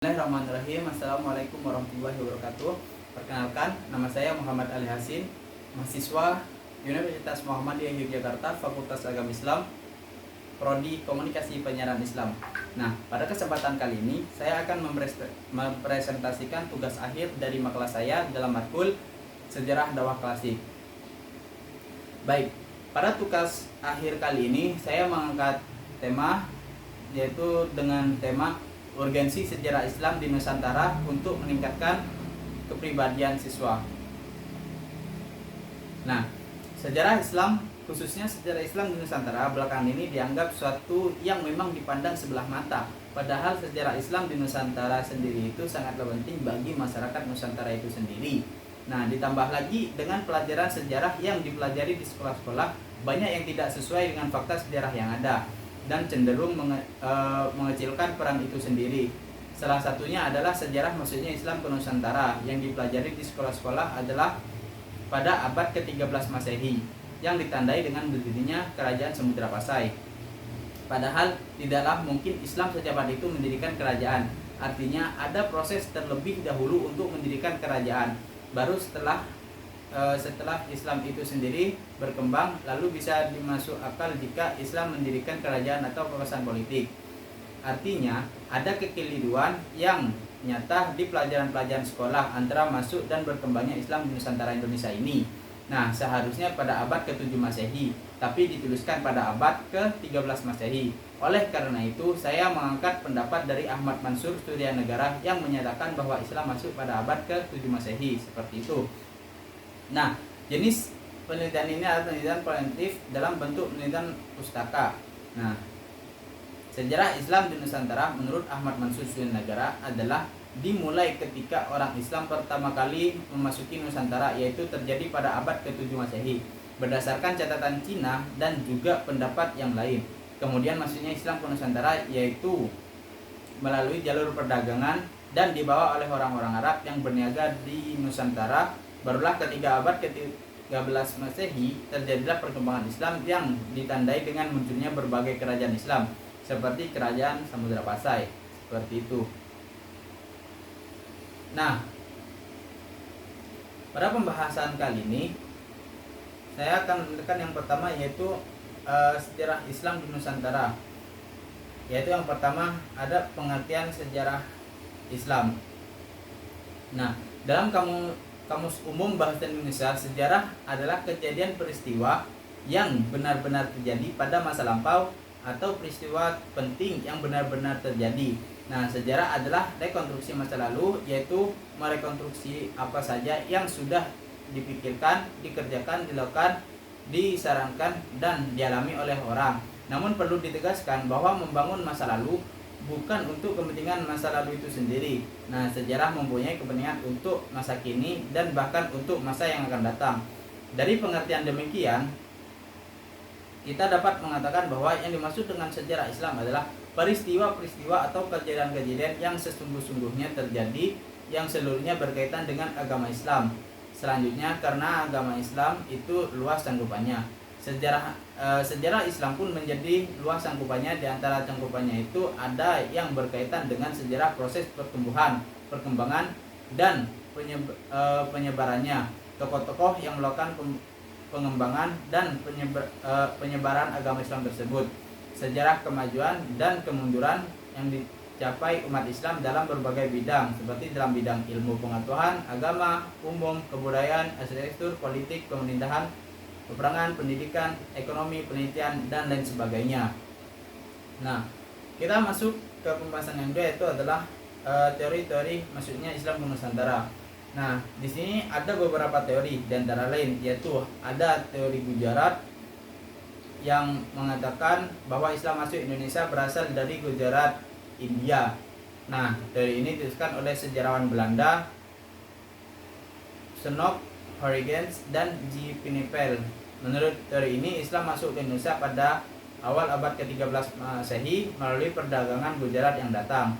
Bismillahirrahmanirrahim. Assalamualaikum warahmatullahi wabarakatuh. Perkenalkan, nama saya Muhammad Ali Hasin, mahasiswa Universitas Muhammadiyah Yogyakarta, Fakultas Agama Islam, Prodi Komunikasi Penyiaran Islam. Nah, pada kesempatan kali ini saya akan mempresentasikan tugas akhir dari makalah saya dalam matkul Sejarah Dakwah Klasik. Baik, pada tugas akhir kali ini saya mengangkat tema, yaitu dengan tema urgensi sejarah Islam di Nusantara untuk meningkatkan kepribadian siswa. Nah, sejarah Islam, khususnya sejarah Islam di Nusantara belakangan ini dianggap suatu yang memang dipandang sebelah mata. Padahal sejarah Islam di Nusantara sendiri itu sangatlah penting bagi masyarakat Nusantara itu sendiri. Nah, ditambah lagi dengan pelajaran sejarah yang dipelajari di sekolah-sekolah, banyak yang tidak sesuai dengan fakta sejarah yang ada dan cenderung mengecilkan peran itu sendiri. Salah satunya adalah sejarah maksudnya Islam ke Nusantara yang dipelajari di sekolah-sekolah adalah pada abad ke-13 Masehi yang ditandai dengan berdirinya Kerajaan Samudra Pasai. Padahal tidaklah mungkin Islam secepat itu mendirikan kerajaan. Artinya ada proses terlebih dahulu untuk mendirikan kerajaan. Baru setelah Islam itu sendiri berkembang, lalu bisa dimasuk akal jika Islam mendirikan kerajaan atau kekuasaan politik. Artinya ada kekeliruan yang nyata di pelajaran-pelajaran sekolah antara masuk dan berkembangnya Islam di Nusantara Indonesia ini. Nah, seharusnya pada abad ke-7 Masehi, tapi dituliskan pada abad ke-13 Masehi. Oleh karena itu, saya mengangkat pendapat dari Ahmad Mansur Suryanegara yang menyatakan bahwa Islam masuk pada abad ke-7 Masehi, seperti itu. Nah, jenis penelitian ini adalah penelitian kualitatif dalam bentuk penelitian pustaka. Nah, sejarah Islam di Nusantara menurut Ahmad Mansur Suryanegara adalah dimulai ketika orang Islam pertama kali memasuki Nusantara, yaitu terjadi pada abad ke-7 Masehi berdasarkan catatan Cina dan juga pendapat yang lain. Kemudian masuknya Islam ke Nusantara yaitu melalui jalur perdagangan dan dibawa oleh orang-orang Arab yang berniaga di Nusantara. Barulah ketika abad ke-13 Masehi terjadilah perkembangan Islam yang ditandai dengan munculnya berbagai kerajaan Islam seperti Kerajaan Samudra Pasai, seperti itu. Nah, pada pembahasan kali ini saya akan menekan yang pertama, yaitu sejarah Islam di Nusantara. Yaitu yang pertama ada pengertian sejarah Islam. Nah, dalam Kamus Umum Bahasa Indonesia, sejarah adalah kejadian peristiwa yang benar-benar terjadi pada masa lampau atau peristiwa penting yang benar-benar terjadi. Nah, sejarah adalah rekonstruksi masa lalu, yaitu merekonstruksi apa saja yang sudah dipikirkan, dikerjakan, dilakukan, disarankan, dan dialami oleh orang. Namun perlu ditegaskan bahwa membangun masa lalu bukan untuk kepentingan masa lalu itu sendiri. Nah, sejarah mempunyai kepentingan untuk masa kini dan bahkan untuk masa yang akan datang. Dari pengertian demikian, kita dapat mengatakan bahwa yang dimaksud dengan sejarah Islam adalah peristiwa-peristiwa atau kejadian-kejadian yang sesungguh-sungguhnya terjadi yang seluruhnya berkaitan dengan agama Islam. Selanjutnya, karena agama Islam itu luas cangkupannya, sejarah Islam pun menjadi luas cangkupannya. Di antara cangkupannya itu ada yang berkaitan dengan sejarah proses pertumbuhan, perkembangan, dan penyebarannya, tokoh-tokoh yang melakukan pengembangan dan penyebaran agama Islam tersebut, sejarah kemajuan dan kemunduran yang dicapai umat Islam dalam berbagai bidang, seperti dalam bidang ilmu pengetahuan, agama, umum, kebudayaan, arsitektur, politik, pemerintahan, peperangan, pendidikan, ekonomi, penelitian, dan lain sebagainya. Nah, kita masuk ke pembahasan yang kedua, yaitu adalah teori-teori maksudnya Islam ke Nusantara. Nah, di sini ada beberapa teori, di antara lain yaitu ada teori Gujarat yang mengatakan bahwa Islam masuk Indonesia berasal dari Gujarat, India. Nah, teori ini dituliskan oleh sejarawan Belanda Snoek Huygens dan J. Pinnepel. Menurut teori ini, Islam masuk ke Indonesia pada awal abad ke-13 Masehi melalui perdagangan Gujarat yang datang.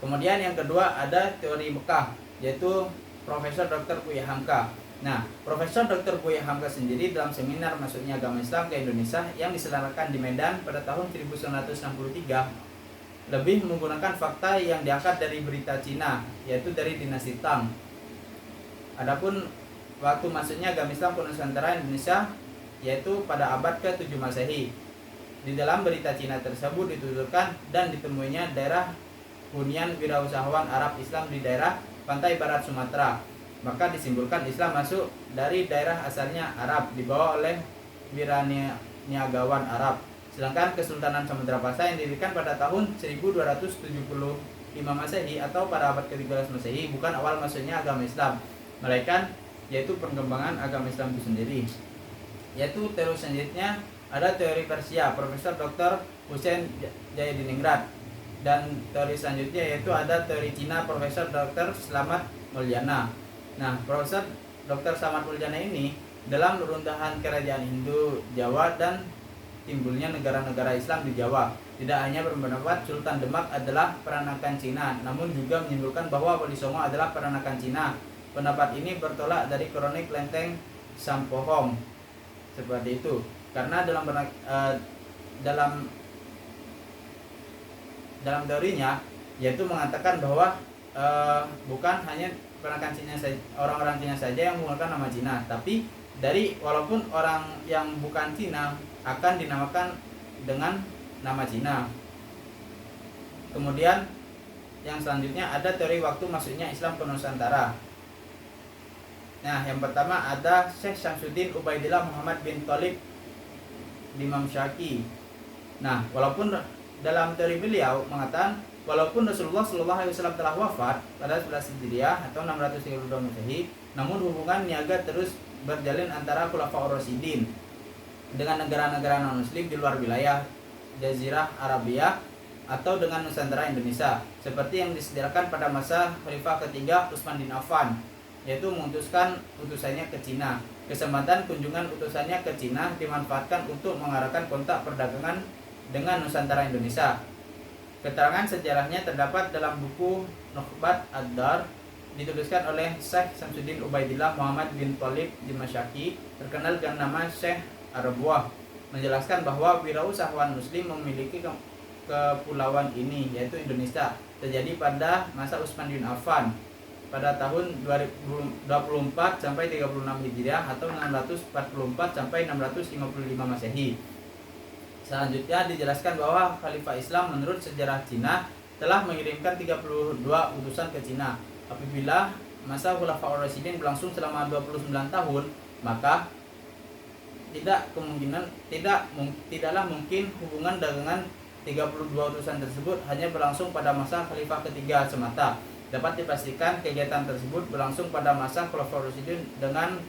Kemudian yang kedua ada teori Mekah, yaitu Profesor Dr. Buya Hamka. Nah, Profesor Dr. Buya Hamka sendiri dalam seminar masuknya agama Islam ke Indonesia yang diselenggarakan di Medan pada tahun 1963 lebih menggunakan fakta yang diangkat dari berita Cina, yaitu dari dinasti Tang. Adapun waktu masuknya agama Islam ke Nusantara Indonesia yaitu pada abad ke-7 Masehi. Di dalam berita Cina tersebut dituturkan dan ditemuinya daerah hunian wirausahawan Arab Islam di daerah pantai barat Sumatera. Maka disimpulkan Islam masuk dari daerah asalnya Arab dibawa oleh wiraniagawan Arab. Sedangkan Kesultanan Samudra Pasar yang didirikan pada tahun 1275 Masehi atau pada abad ke-13 Masehi bukan awal masuknya agama Islam, melainkan yaitu perkembangan agama Islam itu sendiri. Yaitu teori selanjutnya ada teori Persia, Profesor Dr. Hussein Jayadiningrat, dan teori selanjutnya yaitu ada teori Cina, Profesor Dr. Slamet Mulyana. Nah, Profesor Dr. Slamet Mulyana ini dalam runtuhan kerajaan Hindu Jawa dan timbulnya negara-negara Islam di Jawa tidak hanya berpendapat Sultan Demak adalah peranakan Cina, namun juga menyimpulkan bahwa Wali Songo adalah peranakan Cina. Pendapat ini bertolak dari kronik Lenteng Sampohong seperti itu, karena dalam teorinya yaitu mengatakan bahwa bukan hanya peranakan Cina saja, orang-orang Cina saja yang menggunakan nama Cina, tapi dari walaupun orang yang bukan Cina akan dinamakan dengan nama Cina. Kemudian yang selanjutnya ada teori waktu masuknya Islam ke Nusantara. Nah, yang pertama ada Syekh Syamsuddin Ubaidillah Muhammad bin Thalib Imam Syaki. Nah, walaupun dalam teori beliau mengatakan walaupun Rasulullah SAW telah wafat pada 11 Hijriah atau 632 Masehi, namun hubungan niaga terus berjalin antara Khulafaur Rasyidin dengan negara-negara non-muslim di luar wilayah Jazirah Arabia atau dengan Nusantara Indonesia, seperti yang disediakan pada masa Khalifah ketiga Utsman bin Affan, yaitu mengutuskan utusannya ke Cina. Kesempatan kunjungan utusannya ke Cina dimanfaatkan untuk mengarahkan kontak perdagangan dengan Nusantara Indonesia. Keterangan sejarahnya terdapat dalam buku Nukhbat Ad-Dar, dituliskan oleh Syekh Syamsuddin Ubaidillah Muhammad bin Thalib Dimasyaki, terkenal dengan nama Syekh Arabwah, menjelaskan bahwa wirausahawan muslim memiliki kepulauan ini, yaitu Indonesia, terjadi pada masa Utsman bin Affan pada tahun 24 sampai 36 Hijriah atau 644 sampai 655 Masehi. Selanjutnya dijelaskan bahwa Khalifah Islam menurut sejarah Cina telah mengirimkan 32 utusan ke Cina. Apabila masa Khulafaur Rasyidin berlangsung selama 29 tahun, maka tidaklah mungkin hubungan dagangan 32 utusan tersebut hanya berlangsung pada masa Khalifah ketiga semata. Dapat dipastikan kegiatan tersebut berlangsung pada masa Khulafaur Rasyidin dengan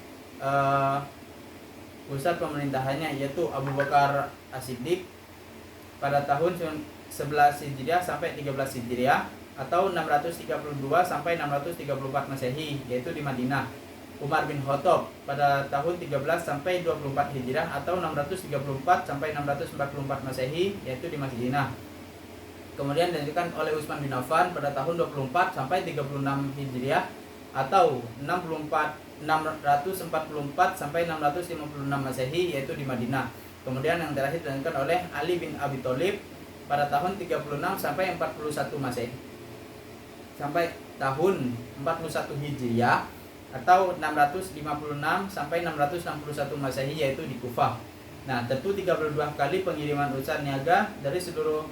pusat pemerintahannya yaitu Abu Bakar As-Siddiq pada tahun 11 Hijriah sampai 13 Hijriah atau 632 sampai 634 Masehi, yaitu di Madinah. Umar bin Khattab pada tahun 13 sampai 24 Hijriah atau 634 sampai 644 Masehi, yaitu di Madinah. Kemudian dilanjutkan oleh Utsman bin Affan pada tahun 24 sampai 36 Hijriah atau 644 sampai 656 Masehi, yaitu di Madinah. Kemudian yang terakhir dilanjutkan oleh Ali bin Abi Thalib pada tahun 36 sampai 41 Masehi sampai tahun 41 Hijriah atau 656 sampai 661 Masehi, yaitu di Kufah. Nah, tentu 32 kali pengiriman utusan niaga dari seluruh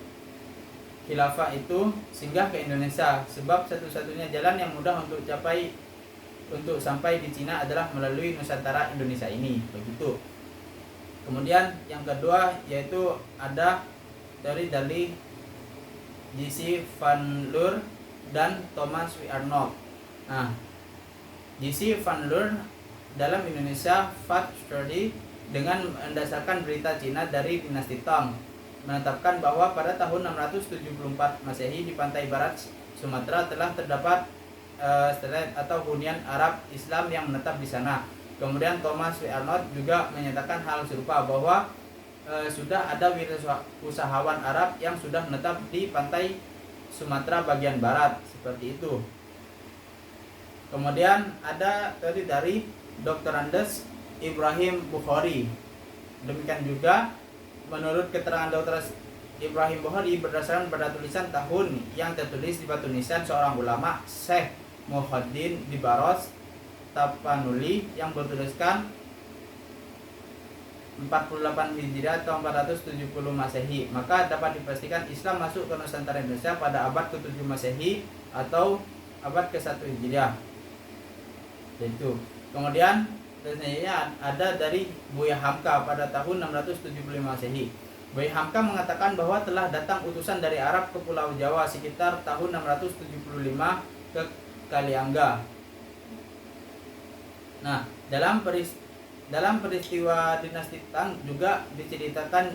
khilafah itu singgah ke Indonesia, sebab satu-satunya jalan yang mudah untuk sampai di Cina adalah melalui Nusantara Indonesia ini, begitu. Kemudian yang kedua yaitu ada teori dari J.C. Van Leur dan Thomas W. Arnold. Nah, J.C. Van Leur dalam Indonesia Fact Study dengan mendasarkan berita Cina dari dinasti Tang menetapkan bahwa pada tahun 674 Masehi di pantai barat Sumatera telah terdapat atau hunian Arab Islam yang menetap di sana. Kemudian Thomas W. Arnold juga menyatakan hal serupa bahwa sudah ada wirausahawan Arab yang sudah menetap di pantai Sumatera bagian barat, seperti itu. Kemudian ada teori dari Dr. Andes Ibrahim Bukhari. Demikian juga menurut keterangan Dr. Ibrahim Bukhari berdasarkan pada tulisan tahun yang tertulis di batu nisan seorang ulama Syekh Muhyiddin di Baros Tapanuli yang bertuliskan 48 Hijriah atau 470 Masehi. Maka dapat dipastikan Islam masuk ke Nusantara Indonesia pada abad ke-7 Masehi atau abad ke-1 Hijriah. Itu. Kemudian selanjutnya ada dari Buya Hamka pada tahun 675 Masehi. Buya Hamka mengatakan bahwa telah datang utusan dari Arab ke Pulau Jawa sekitar tahun 675 ke Kaliangga. Nah, dalam peristiwa dinasti Tang juga diceritakan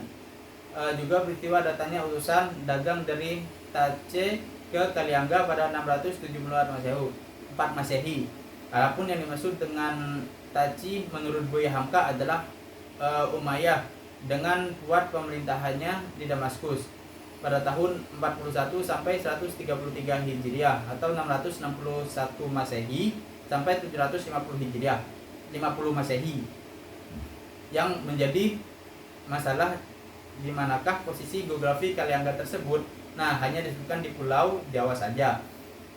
juga peristiwa datangnya utusan dagang dari Tache ke Kaliangga pada 674 Masehi. Adapun yang dimaksud dengan Tachi menurut Buya Hamka adalah Umayyah dengan kuat pemerintahannya di Damaskus pada tahun 41 sampai 133 Hijriah atau 661 Masehi sampai 750 Hijriah 50 Masehi, yang menjadi masalah di manakah posisi geografi Kaliangga tersebut. Nah, hanya disebutkan di Pulau Jawa saja.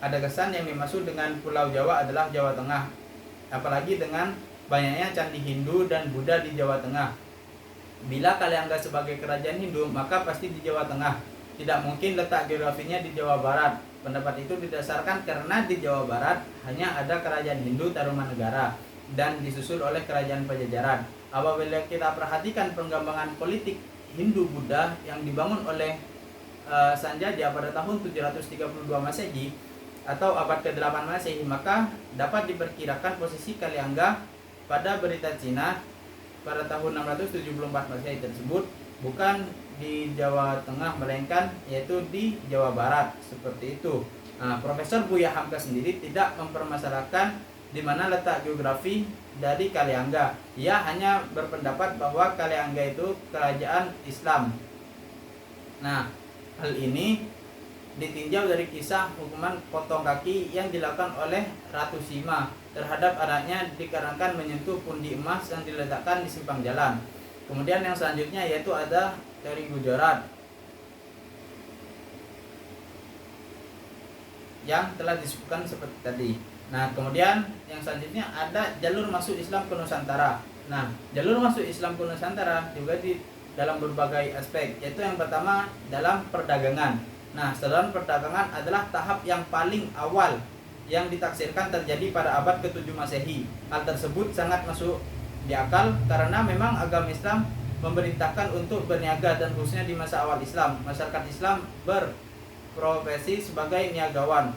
Ada kesan yang dimaksud dengan Pulau Jawa adalah Jawa Tengah, apalagi dengan banyaknya candi Hindu dan Buddha di Jawa Tengah. Bila Kaliangga sebagai kerajaan Hindu, maka pasti di Jawa Tengah. Tidak mungkin letak geografinya di Jawa Barat. Pendapat itu didasarkan karena di Jawa Barat hanya ada kerajaan Hindu Tarumanegara dan disusul oleh kerajaan Pajajaran. Apabila kita perhatikan pengembangan politik Hindu-Buddha yang dibangun oleh Sanjaya pada tahun 732 Masehi atau abad ke-8 Masehi, maka dapat diperkirakan posisi Kaliangga pada berita Cina pada tahun 674 Masehi tersebut bukan di Jawa Tengah melainkan yaitu di Jawa Barat, seperti itu. Nah, Profesor Buya Hamka sendiri tidak mempermasalahkan di mana letak geografi dari Kaliangga. Ia hanya berpendapat bahwa Kaliangga itu kerajaan Islam. Nah, hal ini ditinjau dari kisah hukuman potong kaki yang dilakukan oleh Ratu Sima terhadap anaknya dikarenakan menyentuh pundi emas yang diletakkan di simpang jalan. Kemudian yang selanjutnya yaitu ada dari Gujarat yang telah disebutkan seperti tadi. Nah, kemudian yang selanjutnya ada jalur masuk Islam ke Nusantara. Nah, jalur masuk Islam ke Nusantara juga di dalam berbagai aspek, yaitu yang pertama dalam perdagangan. Nah, dalam perdagangan adalah tahap yang paling awal yang ditaksirkan terjadi pada abad ke-7 Masehi. Hal tersebut sangat masuk di akal karena memang agama Islam memerintahkan untuk berniaga dan khususnya di masa awal Islam, masyarakat Islam berprofesi sebagai niagawan.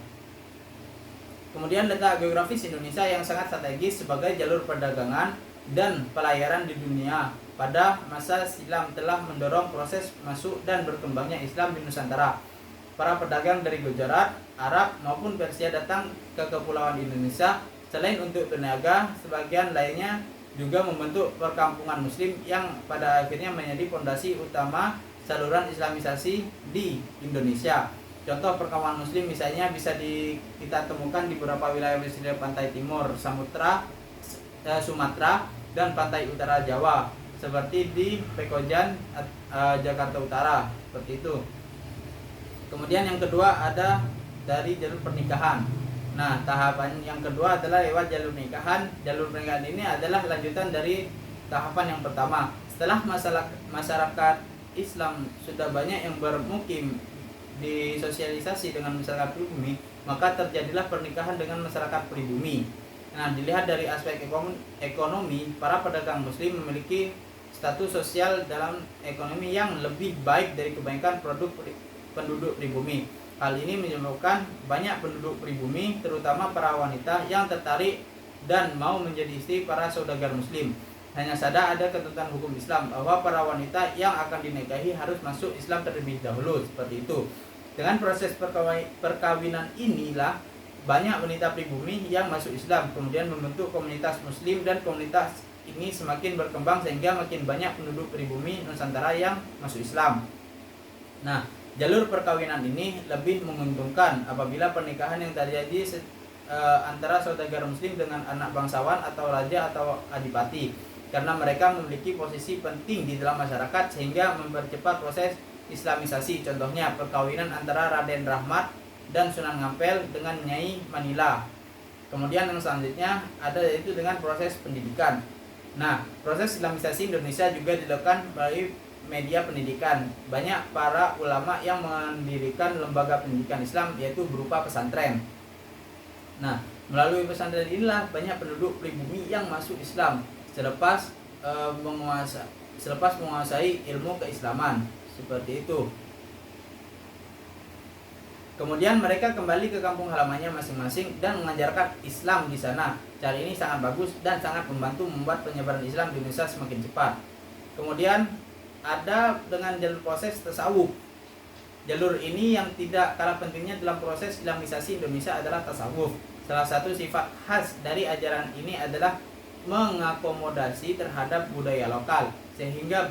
Kemudian letak geografis Indonesia yang sangat strategis sebagai jalur perdagangan dan pelayaran di dunia pada masa silam telah mendorong proses masuk dan berkembangnya Islam di Nusantara. Para pedagang dari Gujarat, Arab maupun Persia datang ke kepulauan Indonesia selain untuk berniaga, sebagian lainnya juga membentuk perkampungan muslim yang pada akhirnya menjadi fondasi utama saluran islamisasi di Indonesia. Contoh perkampungan muslim misalnya bisa kita temukan di beberapa wilayah pesisir pantai timur Sumatera dan pantai utara Jawa, seperti di Pekojan, Jakarta Utara, seperti itu. Kemudian yang kedua ada dari jalur pernikahan. Nah, tahapan yang kedua adalah lewat jalur pernikahan. Jalur pernikahan ini adalah lanjutan dari tahapan yang pertama. Setelah masyarakat Islam sudah banyak yang bermukim disosialisasi dengan masyarakat pribumi, maka terjadilah pernikahan dengan masyarakat pribumi. Nah, dilihat dari aspek ekonomi, para pedagang muslim memiliki status sosial dalam ekonomi yang lebih baik dari kebanyakan penduduk pribumi. Hal ini menyebabkan banyak penduduk pribumi, terutama para wanita yang tertarik dan mau menjadi istri para saudagar muslim. Hanya saja ada ketentuan hukum Islam bahwa para wanita yang akan dinikahi harus masuk Islam terlebih dahulu, seperti itu. Dengan proses perkawinan inilah banyak wanita pribumi yang masuk Islam, kemudian membentuk komunitas muslim, dan komunitas ini semakin berkembang sehingga makin banyak penduduk pribumi Nusantara yang masuk Islam. Nah, jalur perkawinan ini lebih menguntungkan apabila pernikahan yang terjadi antara saudagar muslim dengan anak bangsawan atau raja atau adipati, karena mereka memiliki posisi penting di dalam masyarakat sehingga mempercepat proses islamisasi. Contohnya perkawinan antara Raden Rahmat dan Sunan Ngampel dengan Nyai Manila. Kemudian yang selanjutnya ada yaitu dengan proses pendidikan. Nah, proses islamisasi Indonesia juga dilakukan melalui media pendidikan. Banyak para ulama yang mendirikan lembaga pendidikan Islam yaitu berupa pesantren. Nah, melalui pesantren inilah banyak penduduk pribumi yang masuk Islam selepas menguasai ilmu keislaman, seperti itu. Kemudian mereka kembali ke kampung halamannya masing-masing dan mengajarkan Islam di sana. Cara ini sangat bagus dan sangat membantu membuat penyebaran Islam di Indonesia semakin cepat. Kemudian ada dengan jalur proses tasawuf. Jalur ini yang tidak kalah pentingnya dalam proses islamisasi Indonesia adalah tasawuf. Salah satu sifat khas dari ajaran ini adalah mengakomodasi terhadap budaya lokal, sehingga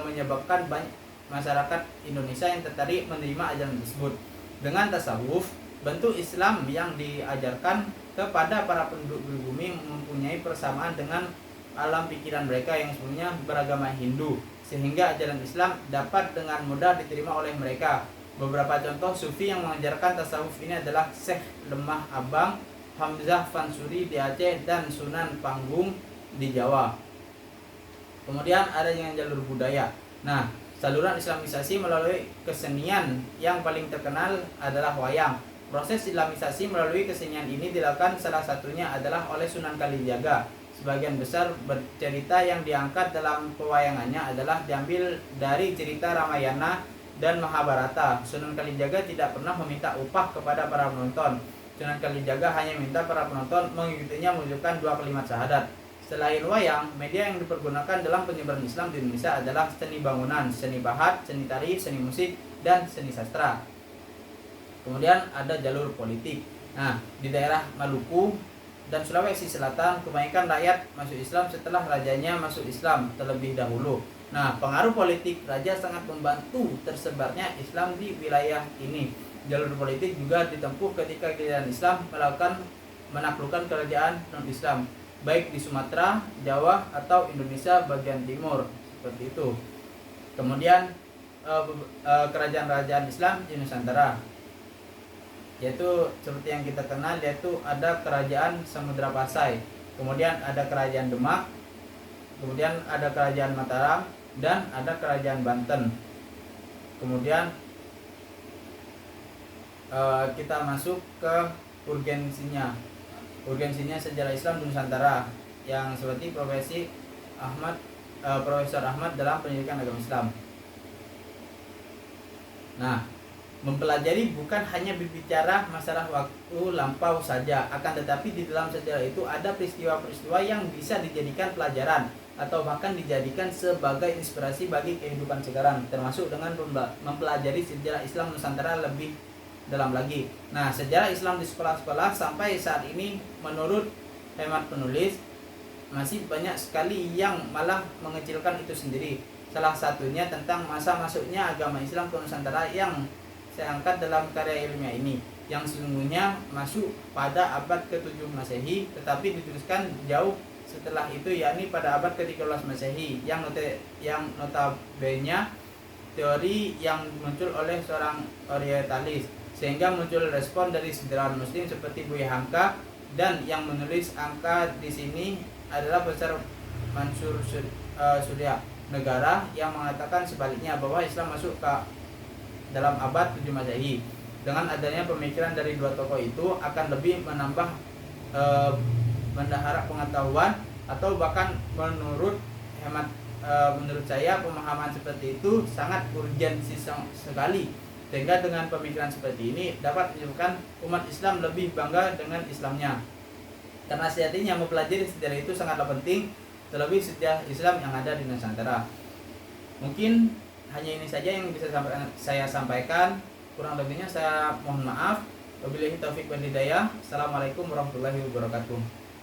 menyebabkan banyak masyarakat Indonesia yang tertarik menerima ajaran tersebut. Dengan tasawuf, bentuk Islam yang diajarkan kepada para penduduk pribumi mempunyai persamaan dengan alam pikiran mereka yang sebelumnya beragama Hindu, sehingga ajaran Islam dapat dengan mudah diterima oleh mereka. Beberapa contoh sufi yang mengajarkan tasawuf ini adalah Syekh Lemah Abang, Hamzah Fansuri di Aceh, dan Sunan Panggung di Jawa. Kemudian ada yang jalur budaya. Nah, saluran islamisasi melalui kesenian yang paling terkenal adalah wayang. Proses islamisasi melalui kesenian ini dilakukan salah satunya adalah oleh Sunan Kalijaga. Sebagian besar bercerita yang diangkat dalam pewayangannya adalah diambil dari cerita Ramayana dan Mahabharata. Sunan Kalijaga tidak pernah meminta upah kepada para penonton. Sunan Kalijaga hanya minta para penonton mengikutinya mengucapkan 2 kalimat syahadat. Selain wayang, media yang dipergunakan dalam penyebaran Islam di Indonesia adalah seni bangunan, seni bahat, seni tari, seni musik, dan seni sastra. Kemudian ada jalur politik. Nah, di daerah Maluku dan Sulawesi Selatan, kebanyakan rakyat masuk Islam setelah rajanya masuk Islam terlebih dahulu. Nah, pengaruh politik raja sangat membantu tersebarnya Islam di wilayah ini. Jalur politik juga ditempuh ketika kerajaan Islam menaklukkan kerajaan non-Islam, baik di Sumatera, Jawa, atau Indonesia bagian timur, seperti itu. Kemudian kerajaan-kerajaan Islam di Nusantara, yaitu seperti yang kita kenal, yaitu ada kerajaan Samudra Pasai, kemudian ada kerajaan Demak, kemudian ada kerajaan Mataram, dan ada kerajaan Banten. Kemudian kita masuk ke urgensinya sejarah Islam di Nusantara, yang seperti Profesor Ahmad dalam pendidikan agama Islam. Nah, mempelajari bukan hanya berbicara masalah waktu lampau saja, akan tetapi di dalam sejarah itu ada peristiwa-peristiwa yang bisa dijadikan pelajaran atau bahkan dijadikan sebagai inspirasi bagi kehidupan sekarang, termasuk dengan mempelajari sejarah Islam Nusantara lebih dalam lagi. Nah, sejarah Islam di sekolah-sekolah sampai saat ini menurut hemat penulis masih banyak sekali yang malah mengecilkan itu sendiri. Salah satunya tentang masa masuknya agama Islam ke Nusantara yang saya angkat dalam karya ilmiah ini, yang sesungguhnya masuk pada abad ke-7 Masehi, tetapi dituliskan jauh setelah itu, yakni pada abad ke-13 Masehi, yang notabene teori yang muncul oleh seorang orientalis, sehingga muncul respon dari sejarawan muslim seperti Buya Hamka, dan yang menulis angka di sini adalah Profesor Mansur Surya Negara, yang mengatakan sebaliknya bahwa Islam masuk ke dalam abad 7 Masehi. Dengan adanya pemikiran dari dua tokoh itu akan lebih menambah bendahara pengetahuan, atau bahkan menurut saya pemahaman seperti itu sangat urgensi sekali, sehingga dengan pemikiran seperti ini dapat menyebabkan umat Islam lebih bangga dengan Islamnya. Karena sejatinya mempelajari sejarah itu sangatlah penting, terlebih sejarah Islam yang ada di Nusantara. Mungkin hanya ini saja yang bisa saya sampaikan. Kurang lebihnya saya mohon maaf. Wabillahi taufiq wal hidayah. Assalamualaikum warahmatullahi wabarakatuh.